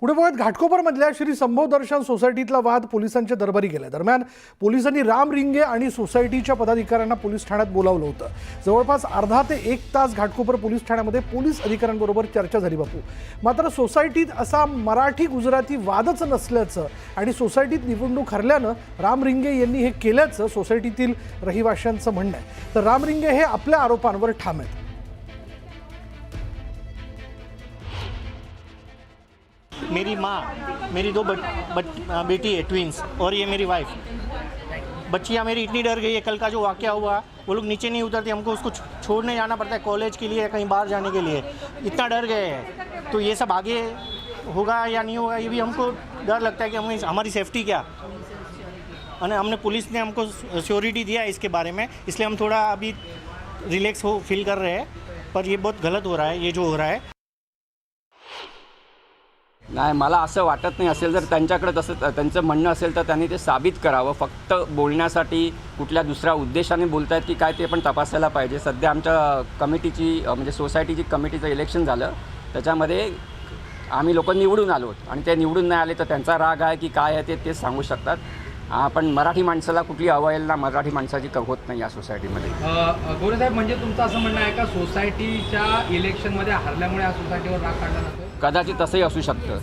पुढे बघत घाटकोपरमधल्या श्री संभव दर्शन सोसायटीतला वाद पोलिसांच्या दरबारी गेला। दरम्यान पोलिसांनी राम रिंगे आणि सोसायटीच्या पदाधिकाऱ्यांना पोलीस ठाण्यात बोलावलं होतं। जवळपास अर्धा ते 1 तास घाटकोपर पोलीस ठाण्यामध्ये पोलीस अधिकाऱ्यांबरोबर चर्चा झाली बापू। मात्र सोसायटीत असा मराठी गुजराती वादच नसल्याचं आणि सोसायटीत निवडणूक हरल्यानं राम रिंगे यांनी हे केल्याचं सोसायटीतील रहिवाशांचं म्हणणं आहे। तर राम रिंगे हे आपल्या आरोपांवर ठाम आहेत। मेरी माँ, मेरी 2 बेटी है, ट्विंस, और ये मेरी वाइफ। बच्चियाँ मेरी इतनी डर गई है। कल का जो वाक़या हुआ, वो लोग नीचे नहीं उतरते, हमको उसको छोड़ने जाना पड़ता है कॉलेज के लिए, कहीं बाहर जाने के लिए। इतना डर गए हैं। तो ये सब आगे होगा या नहीं होगा, ये भी हमको डर लगता है कि हमारी सेफ्टी क्या। और हमने पुलिस ने हमको श्योरिटी दिया है इसके बारे में, इसलिए हम थोड़ा अभी रिलैक्स फील कर रहे हैं। पर ये बहुत गलत हो रहा है, ये जो हो रहा है। नाही, मला असं वाटत नाही। असेल जर त्यांच्याकडे तसं त्यांचं म्हणणं असेल तर त्यांनी ते साबित करावं। फक्त बोलण्यासाठी कुठल्या दुसऱ्या उद्देशाने बोलतायत की काय ते पण तपासायला पाहिजे। सध्या आमच्या कमिटीची म्हणजे सोसायटीची कमिटीचं इलेक्शन झालं, त्याच्यामध्ये आम्ही लोक निवडून आलो आणि ते निवडून नाही आले तर त्यांचा राग आहे की काय आहे ते सांगू शकतात। पण मराठी माणसाला कुठली अवहेलना मराठी माणसाची होत नाही या सोसायटीमध्ये। गोरे साहेब, म्हणजे तुमचं असं म्हणणं आहे का सोसायटीच्या इलेक्शनमध्ये हरल्यामुळे या सोसायटीवर राग काढला जातो? कदाचित तसंही असू शकतं।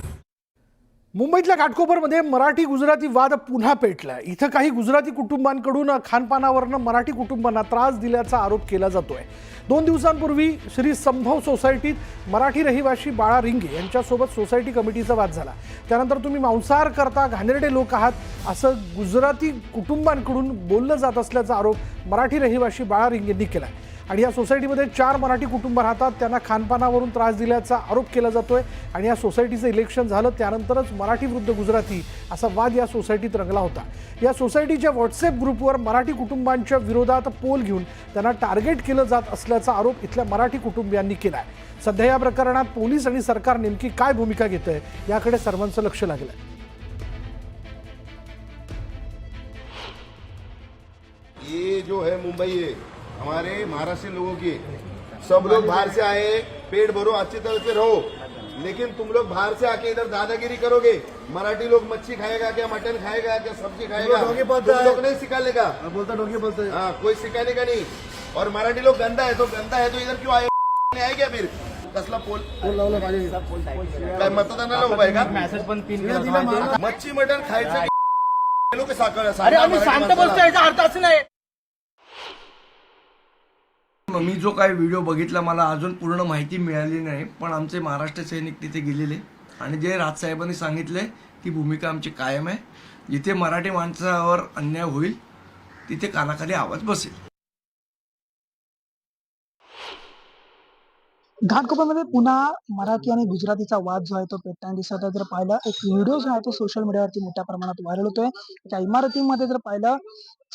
मुंबईतल्या घाटकोपरमध्ये मराठी गुजराती वाद पुन्हा पेटला। इथं काही गुजराती कुटुंबांकडून खानपानावरनं मराठी कुटुंबांना त्रास दिल्याचा आरोप केला जातोय। 2 दिवसांपूर्वी श्री संभव सोसायटीत मराठी रहिवाशी बाळा रिंगे यांच्यासोबत सोसायटी कमिटीचा वाद झाला। त्यानंतर तुम्ही मांसाहार करता, घाणेरडे लोक आहात असं गुजराती कुटुंबांकडून बोललं जात असल्याचा आरोप मराठी रहिवाशी बाळा रिंगेंनी केला। आणि या सोसायटीमध्ये 4 मराठी कुटुंब राहतात, त्यांना खानपानावरून त्रास दिल्याचा आरोप केला जातोय। आणि या सोसायटीचं इलेक्शन झालं त्यानंतरच मराठी विरुद्ध गुजराती असा वाद या सोसायटीत रंगला होता। या सोसायटीच्या व्हॉट्सअप ग्रुपवर मराठी कुटुंबांच्या विरोधात पोल घेऊन त्यांना टार्गेट केलं जात असल्याचा आरोप इथल्या मराठी कुटुंबियांनी केला आहे। सध्या या प्रकरणात पोलीस आणि सरकार नेमकी काय भूमिका घेतंय याकडे सर्वांचं लक्ष लागलंय। ये जो है मुंबई है हमारे महाराष्ट्र लोगों की, सब लोग बाहर से आए, पेट भरो, अच्छी तरह से रहो। लेकिन तुम लोग बाहर से आके इधर दादागिरी करोगे। मराठी लोग मच्छी खाएगा क्या, मटन खाएगा क्या, सब्जी खाएगा, तुम लोग नहीं सिखाने का। बोलता डोंगी बोलते, हाँ, कोई सिखाने का नहीं। और मराठी लोग गंदा है तो इधर क्यों आए, आए क्या फिर कसला पोल काय मतदानाला उभा आहे का? मेसेज पण 3 मच्छी मटन खायचं लोक साखर। अरे आम्ही शांत बसतो, याचा अर्थ असं नाही। मी जो काही व्हिडिओ बघितला मला अजून पूर्ण माहिती मिळाली नाही, पण आमचे महाराष्ट्र सैनिक तिथे गेलेले आणि जे राजसाहेबांनी सांगितले की भूमिका आमची कायम आहे। जिथे मराठी माणसावर अन्याय होईल तिथे कानाखाली आवाज बसेल। घाटकोपरमध्ये पुन्हा मराठी आणि गुजरातीचा वाद जो आहे तो पेटताना दिसत आहे। जर पाहिलं एक व्हिडिओ जो आहे तो सोशल मीडियावरती मोठ्या प्रमाणात व्हायरल होतोय। त्या इमारतीमध्ये जर पाहिलं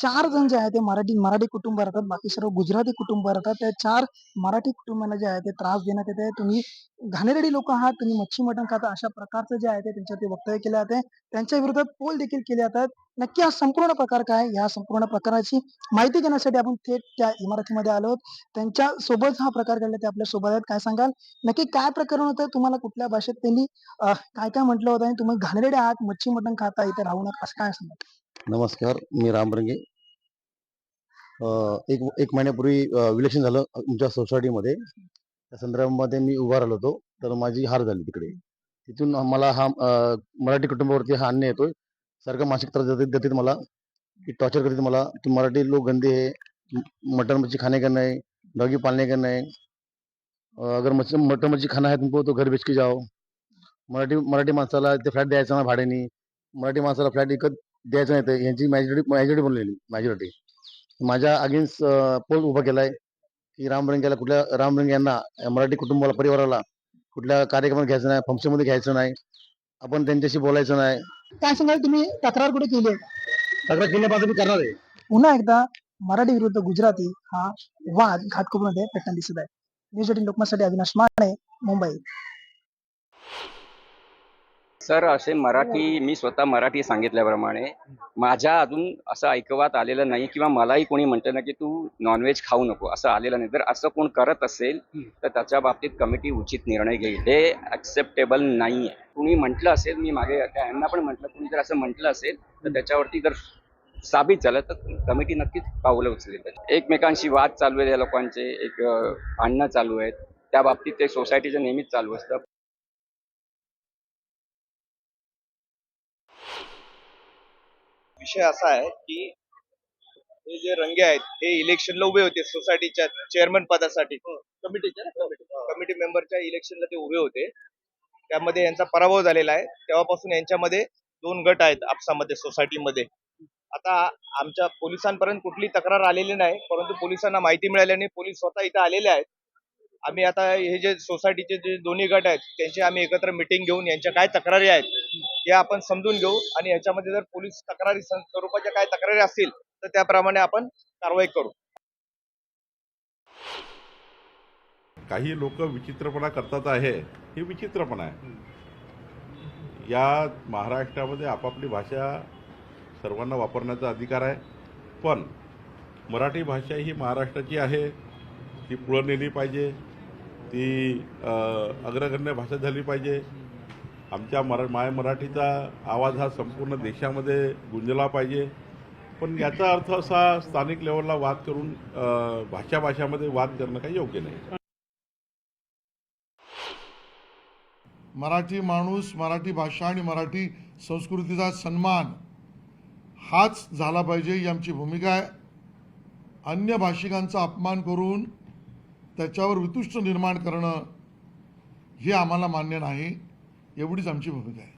4 जण जे आहे ते मराठी कुटुंब राहतात, बाकी सर्व गुजराती कुटुंब राहतात। त्या 4 मराठी कुटुंबांना जे आहे ते त्रास देण्यात येते। तुम्ही घाणेरडी लोक आहात, तुम्ही मच्छी मटण खाता, अशा प्रकारचं जे आहे ते त्यांच्यावरती वक्तव्य केले जाते। त्यांच्या विरोधात पोल देखील केले जातात। नक्की हा संपूर्ण प्रकार काय, या संपूर्ण प्रकाराची माहिती घेण्यासाठी आपण थेट त्या इमारतीमध्ये आलो। त्यांच्या सोबत हा प्रकार घडला, ते आपल्या सोबत आहेत। काय सांगाल, नक्की काय प्रकरण होतं, तुम्हाला कुठल्या भाषेत त्यांनी काय काय म्हटलं होतं आणि तुम्ही घाणेरडे आहात, मच्छी मटण खाता, इथे राहू नका, असं काय सांगाल? नमस्कार, मी राम रिंगे। एक महिन्यापूर्वी इलेक्शन झालं आमच्या सोसायटीमध्ये। त्या संदर्भामध्ये मी उभा राहिलो होतो, तर माझी हार झाली तिकडे। तिथून मला हा मराठी कुटुंबावरती हा अन्याय येतोय। सारखं मानसिक त्रास देतात मला, की टॉर्चर करतात मला की मराठी लोग गंदे है, मटन मच्छी खाने का नहीं, डॉगी पालने का नहीं, अगर मटन मच्छी खाना है तुमको तो घर बेच के जाओ। मराठी माणसाला ते फ्लॅट द्यायचा ना भाड्याने, मराठी माणसाला फ्लॅट विकत द्यायचं नाही। तर यांची मॅजॉरिटी बनलेली मॅजॉरिटी माझ्या अगेन्स्ट पोल उभा केलाय की राम रिंगे यांना मराठी कुटुंबाला परिवाराला कुठल्या कार्यक्रमात घ्यायचं नाही, फंक्शनमध्ये घ्यायचं नाही, आपण त्यांच्याशी बोलायचं नाही। काय सांगाल, तुम्ही तक्रार कुठे केली आहे? तक्रार केल्यापासून मी करणार आहे। पुन्हा एकदा मराठी विरुद्ध गुजराती हा वाद घाटकोपरमध्ये पेटताना दिसत आहे। न्यूज 18 लोकमतसाठी अविनाश माने, मुंबई। सर असे मराठी, मी स्वतः मराठी सांगितल्याप्रमाणे माझ्या अजून असं ऐकवात आलेलं नाही किंवा मलाही कोणी म्हणतं ना की तू नॉनव्हेज खाऊ नको असं आलेलं नाही. जर असं कोण करत असेल तर त्याच्या बाबतीत कमिटी उचित निर्णय घेईल. हे ॲक्सेप्टेबल नाही आहे. कुणी म्हटलं असेल, मी मागे यांना पण म्हटलं, कुणी जर असं म्हटलं असेल तर त्याच्यावरती जर साबित झालं तर कमिटी नक्कीच पावलं उचलेल. एकमेकांशी वाद चालू आहेत या लोकांचे, एक भांडणं चालू आहेत, त्या बाबतीत ते सोसायटीचं नेहमीच चालू असतं. विषय असा आहे की हे जे रंगे आहेत हे इलेक्शनला उभे होते सोसायटीच्या चेअरमन पदासाठी, कमिटी मेंबरच्या इलेक्शनला ते उभे होते. त्यामध्ये यांचा पराभव झालेला आहे. तेव्हापासून यांच्यामध्ये 2 गट आहेत आपसामध्ये सोसायटीमध्ये. आता आमच्या पोलिसांपर्यंत कुठली तक्रार आलेली नाही, परंतु पोलिसांना माहिती मिळाल्याने पोलीस स्वतः इथे आलेले आहेत. आम्ही आता हे जे सोसायटीचे जे दोन्ही गट आहेत त्यांची आम्ही एकत्र मिटिंग घेऊन यांच्या काय तक्रारी आहेत या आपण समजून घेऊ आणि याच्यामध्ये जर पोलीस तक्रारी स्वरूपाच्या काय तक्रारी असतील तर त्याप्रमाणे आपण कारवाई करू. काही लोक विचित्रपणा करतात आहे, हे विचित्रपणा आहे. या महाराष्ट्रामध्ये आपापली भाषा सर्वांना वापरण्याचा अधिकार आहे, पण मराठी भाषा ही महाराष्ट्राची आहे, ती पुढं नेली पाहिजे, ती अग्रगण्य भाषा झाली पाहिजे. आमच्या माय मराठीचा आवाज हा संपूर्ण देशामध्ये गुंजला पाहिजे. पण याचा अर्थ असा स्थानिक लेवलला वाद करून भाषामध्ये वाद करणं काही योग्य नाही. मराठी माणूस, मराठी भाषा आणि मराठी संस्कृतीचा सन्मान हाच झाला पाहिजे ही आमची भूमिका आहे. अन्य भाषिकांचा अपमान करून त्याच्यावर वितुष्ट निर्माण करणं हे आम्हाला मान्य नाही, एवढीच आमची भूमिका आहे.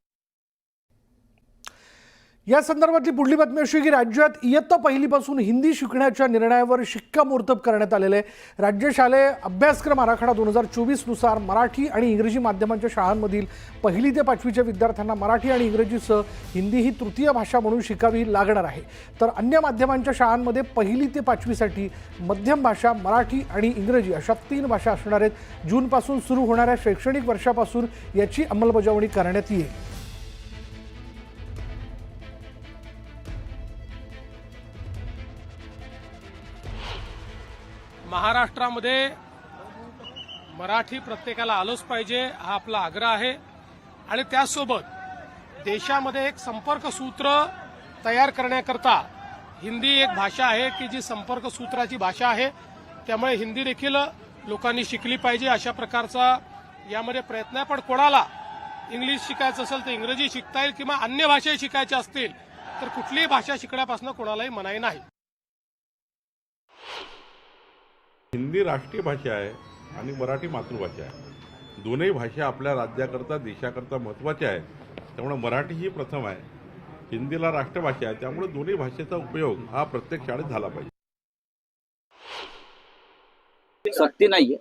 या संदर्भातली पुढली बातमी अशी की राज्यात इयत्ता पहिलीपासून हिंदी शिकण्याच्या निर्णयावर शिक्कामोर्तब करण्यात आलेले आहे. राज्य शालेय अभ्यासक्रम आराखडा 2024 नुसार मराठी आणि इंग्रजी माध्यमांच्या शाळांमधील 1ली ते 5वीच्या विद्यार्थ्यांना मराठी आणि इंग्रजीसह हिंदी ही तृतीय भाषा म्हणून शिकावी लागणार आहे. तर अन्य माध्यमांच्या शाळांमध्ये 1ली ते 5वीसाठी मध्यम भाषा मराठी आणि इंग्रजी अशा 3 भाषा असणार आहेत. जूनपासून सुरू होणाऱ्या शैक्षणिक वर्षापासून याची अंमलबजावणी करण्यात येईल. महाराष्ट्रामध्ये मराठी प्रत्येकाला आलोच पाहिजे हा आपला आग्रह आहे आणि त्यासोबत देशामध्ये एक संपर्क सूत्र तयार करण्याकरता हिंदी एक भाषा आहे की जी संपर्क सूत्राची भाषा आहे. त्यामुळे हिंदी देखील लोकांनी शिकली पाहिजे अशा प्रकारचा यामध्ये प्रयत्न आहे. पण कोणाला इंग्लिश शिकायचं असेल तर इंग्रजी शिकता येईल किंवा अन्य भाषाही शिकायच्या असतील तर कुठलीही भाषा शिकण्यापासून कोणालाही मनाई नाही. हिंदी राष्ट्रीय भाषा आहे आणि मराठी मातृभाषा आहे. दोन्ही भाषा आपल्या राज्याकरता, देशाकरता महत्त्वाच्या आहे. त्यामुळे मराठी ही प्रथम आहे, हिंदीला राष्ट्रभाषा आहे. त्यामुळे दोन्ही भाषेचा उपयोग हा प्रत्येक शाळेत झाला पाहिजे. सक्ती नाहीये,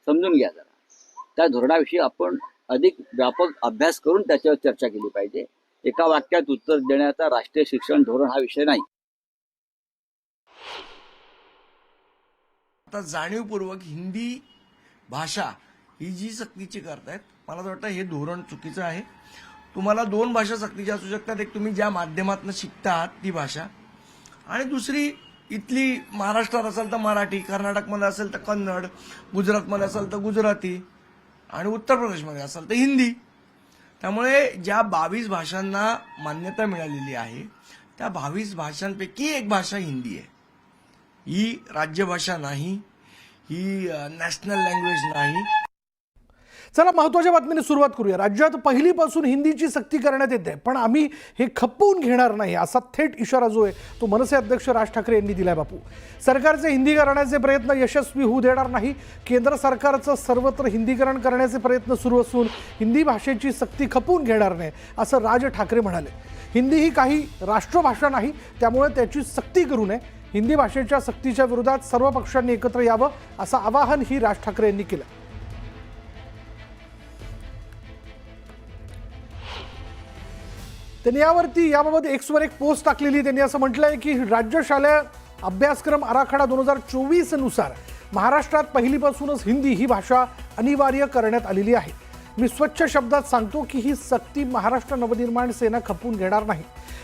समजून घ्या जरा. त्या धोरणाविषयी आपण अधिक व्यापक अभ्यास करून त्याच्यावर चर्चा केली पाहिजे. एका वाक्यात उत्तर देण्याचा राष्ट्रीय शिक्षण धोरण हा विषय नाही. आता जाणीवपूर्वक हिंदी भाषा ही जी सक्तीची करतायत, मला तर वाटतं हे धोरण चुकीचं आहे. तुम्हाला 2 भाषा सक्तीच्या असू शकतात. एक तुम्ही ज्या माध्यमातून शिकता आहात ती भाषा, आणि दुसरी इथली महाराष्ट्रात असेल तर मराठी, कर्नाटकमध्ये असेल तर कन्नड, गुजरातमध्ये असेल तर गुजराती आणि उत्तर प्रदेशमध्ये असेल तर हिंदी. त्यामुळे ज्या 22 भाषांना मान्यता मिळालेली आहे त्या 22 भाषांपैकी एक भाषा हिंदी आहे. ही राज्यभाषा नाही, ही नॅशनल लँग्वेज नाही. चला महत्त्वाच्या बातमीने सुरुवात करूया. राज्यात पहिलीपासून हिंदीची सक्ती करण्यात येते, पण आम्ही हे खपवून घेणार नाही असा थेट इशारा जो आहे तो मनसे अध्यक्ष राज ठाकरे यांनी दिलाय. बापू, सरकारचे हिंदीकरणाचे प्रयत्न यशस्वी होऊ देणार नाही. केंद्र सरकारचं सर्वत्र हिंदीकरण करण्याचे प्रयत्न सुरू असून हिंदी भाषेची सक्ती खपवून घेणार नाही असं राज ठाकरे म्हणाले. हिंदी ही काही राष्ट्रभाषा नाही, त्यामुळे त्याची सक्ती करू नये. हिंदी भाषेच्या सक्तीच्या विरोधात सर्व पक्षांनी एकत्र यावं असं आवाहन ही राज ठाकरे यांनी केलं. त्यांनी याबाबत एक्सवर एक पोस्ट टाकलेली. त्यांनी असं म्हटलंय की राज्य शालेय अभ्यासक्रम आराखडा 2024 नुसार महाराष्ट्रात पहिलीपासूनच हिंदी ही भाषा अनिवार्य करण्यात आलेली आहे. मी स्वच्छ शब्दात सांगतो की ही सक्ती महाराष्ट्र नवनिर्माण सेना खपवून घेणार नाही.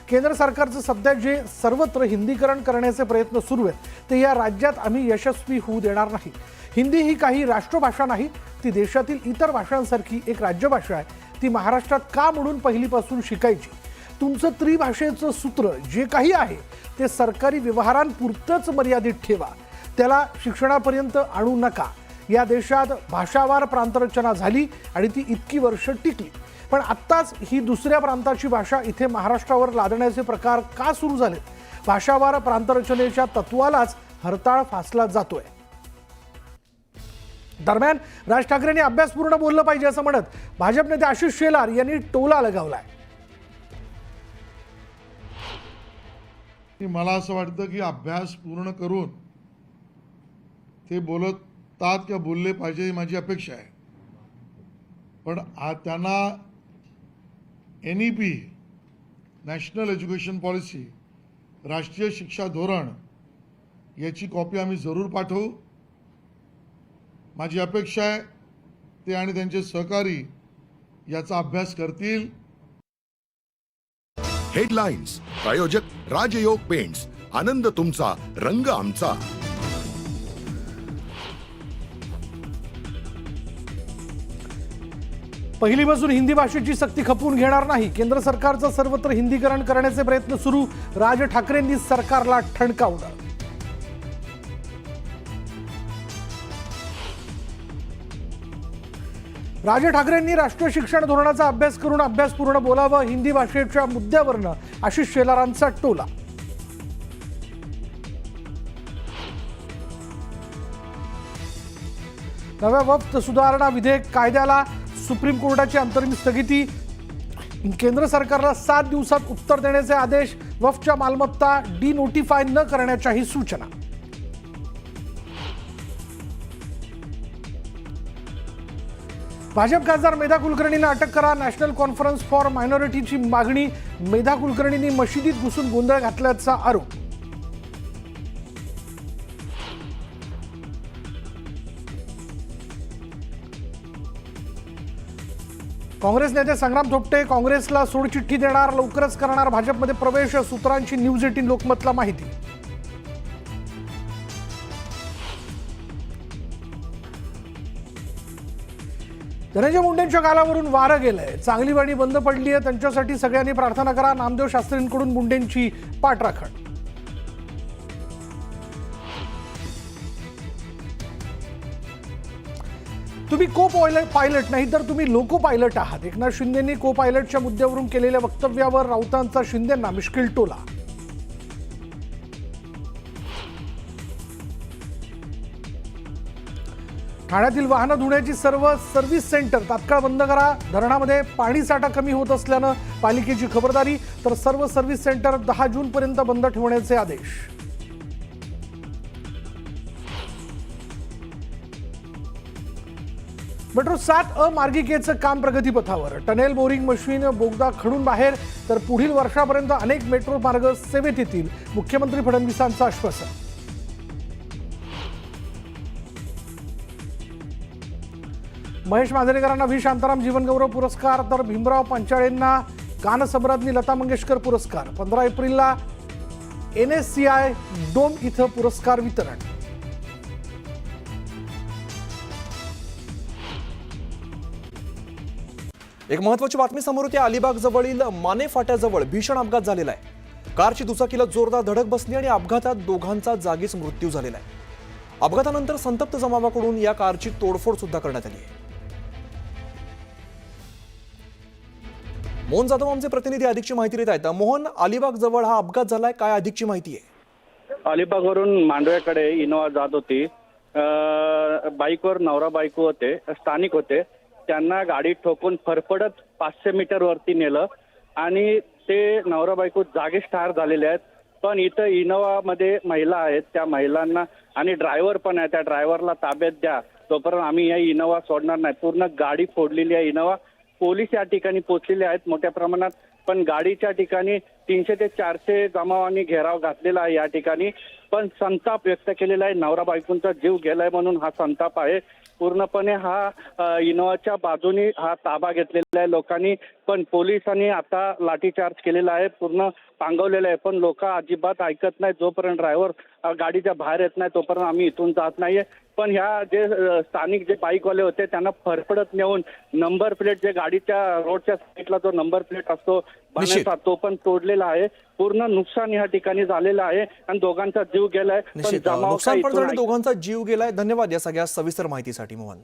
केंद्र सरकारचं सध्या जे सर्वत्र हिंदीकरण करण्याचे प्रयत्न सुरू आहेत ते या राज्यात आम्ही यशस्वी होऊ देणार नाही. हिंदी ही काही राष्ट्रभाषा नाही, ती देशातील इतर भाषांसारखी एक राज्यभाषा आहे. ती महाराष्ट्रात का म्हणून पहिलीपासून शिकायची. तुमचं त्रिभाषेचं सूत्र जे काही आहे ते सरकारी व्यवहारांपुरतंच मर्यादित ठेवा, त्याला शिक्षणापर्यंत आणू नका. या देशात भाषावार प्रांतरचना झाली आणि ती इतकी वर्ष टिकली, पण आत्ताच ही दुसऱ्या प्रांताची भाषा इथे महाराष्ट्रावर लादण्याचे प्रकार का सुरू झाले. भाषावार प्रांतरचनेच्या तत्वालाच हरताळ फासला जातोय. दरम्यान राज ठाकरेंनी अभ्यासपूर्ण बोललं पाहिजे असं म्हणत भाजप नेते आशिष शेलार यांनी टोला लगावलाय. मला असं वाटतं की अभ्यास पूर्ण करून ते बोलतात किंवा बोलले पाहिजे ही माझी अपेक्षा आहे. पण त्यांना NEP नॅशनल एज्युकेशन पॉलिसी, राष्ट्रीय शिक्षा धोरण याची कॉपी आम्ही जरूर पाठवू. माझी अपेक्षा आहे ते आणि त्यांचे सहकारी याचा अभ्यास करतील. हेडलाईन्स प्रायोजक राजयोग पेंट्स, आनंद तुमचा, रंग आमचा. पहिलीपासून हिंदी भाषेची सक्ती खपवून घेणार नाही. केंद्र सरकारचं सर्वत्र हिंदीकरण करण्याचे प्रयत्न सुरू. राज ठाकरेंनी सरकारला ठणकावलं. राज ठाकरेंनी राष्ट्रीय शिक्षण धोरणाचा अभ्यास करून अभ्यासपूर्ण बोलावं. हिंदी भाषेच्या मुद्द्यावरनं आशिष शेलारांचा टोला. नव्या वक्फ सुधारणा विधेयक कायद्याला सुप्रीम कोर्टाची अंतरिम स्थगिती. केंद्र सरकारला 7 दिवसात उत्तर देण्याचे आदेश. वक्फच्या मालमत्ता डिनोटिफाय न करण्याच्याही सूचना. भाजप खासदार मेधा कुलकर्णींना अटक करा. नॅशनल कॉन्फरन्स फॉर मायनॉरिटीची मागणी. मेधा कुलकर्णींनी मशिदीत घुसून गोंधळ घातल्याचा आरोप. काँग्रेस नेते संग्राम थोपटे काँग्रेसला सोडचिठ्ठी देणार. लवकरच करणार भाजपमध्ये प्रवेश. सूत्रांची न्यूज 18 लोकमतला माहिती. धनंजय मुंडेंच्या गालावरून वारं गेलंय. चांगली वाणी बंद पडली आहे, त्यांच्यासाठी सगळ्यांनी प्रार्थना करा. नामदेव शास्त्रींकडून मुंडेंची पाठराखण. तुम्ही को पायलट नाही तर तुम्ही लोको पायलट आहात. एकनाथ शिंदेंनी को पायलटच्या मुद्द्यावरून केलेल्या वक्तव्यावर राऊतांचा शिंदेंना मिश्किल टोला. ठाण्यातील वाहनं धुण्याची सर्व सर्व्हिस सेंटर तात्काळ बंद करा. धरणामध्ये पाणी साठा कमी होत असल्यानं पालिकेची खबरदारी. तर सर्व सर्व्हिस सेंटर 10 जूनपर्यंत बंद ठेवण्याचे आदेश. मेट्रो 7 मार्गिकेचं काम प्रगतीपथावर. टनेल, बोरिंग मशीन, बोगदा खणून बाहेर. तर पुढील वर्षापर्यंत अनेक मेट्रो मार्ग सेवेत येतील. मुख्यमंत्री फडणवीसांचं आश्वासन. महेश मांजरेकरांना व्ही शांताराम जीवनगौरव पुरस्कार. तर भीमराव पंचाळेंना गानसम्राज्ञी लता मंगेशकर पुरस्कार. 15 एप्रिलला NSCI डोम इथं पुरस्कार वितरण. एक महत्त्वाची बातमी समोर येते. अलिबाग जवळील माने फाट्याजवळ भीषण अपघात झालेला आहे. कारची दुचाकीला जोरदार धडक बसली आणि अपघातात दोघांचा जागीच मृत्यू झालेला आहे. अपघातानंतर संतप्त जमावाकडून या कारची तोडफोड सुद्धा करण्यात आली आहे. मोहन जाधव आमचे प्रतिनिधी अधिकची माहिती देत आहेत. मोहन, अलिबाग जवळ हा अपघात झालाय, काय अधिकची माहिती आहे? अलिबागवरून मांडव्याकडे इनोवा जात होती. बाईकवर नवरा बायको होते, स्थानिक होते. त्यांना गाडी ठोकून फरफडत 500 मीटर वरती नेलं आणि ते नवरा बायको जागीच ठार झालेले आहेत. पण इथं इनोवामध्ये महिला आहेत, त्या महिलांना आणि ड्रायव्हर पण आहे, त्या ड्रायव्हरला ताब्यात द्या, तोपर्यंत आम्ही या इनोवा सोडणार नाही. पूर्ण गाडी फोडलेली आहे इनोवा. पोलीस या ठिकाणी पोहोचलेले आहेत मोठ्या प्रमाणात, पण गाडीच्या ठिकाणी 300 ते 400 जमावांनी घेराव घातलेला आहे या ठिकाणी. पण संताप व्यक्त केलेला आहे. नवरा बायकोंचा जीव गेलाय म्हणून हा संताप आहे. पूर्णपणे हा इनोवाच्या बाजूने हा ताबा घेतलेला आहे लोकांनी, पण पोलिसांनी आता लाठीचार्ज केलेला आहे, पूर्ण पांगवलेलं आहे, पण लोक अजिबात ऐकत नाही. जोपर्यंत ड्रायव्हर गाडीच्या बाहेर येत नाही तोपर्यंत आम्ही इथून जात नाहीये. पण ह्या जे स्थानिक जे बाईकवाले होते त्यांना फरफडत नेऊन नंबर प्लेट जे गाडीच्या रोडच्या साईडला जो नंबर प्लेट असतो बनायचा तो पण तोडलेला आहे. पूर्ण नुकसान या ठिकाणी झालेलं आहे आणि दोघांचा जीव गेलाय. पण निश्चित जमाव नुकसान पण इथून झालं, दोघांचा जीव गेलाय. धन्यवाद या सगळ्या सविस्तर माहितीसाठी मोहन.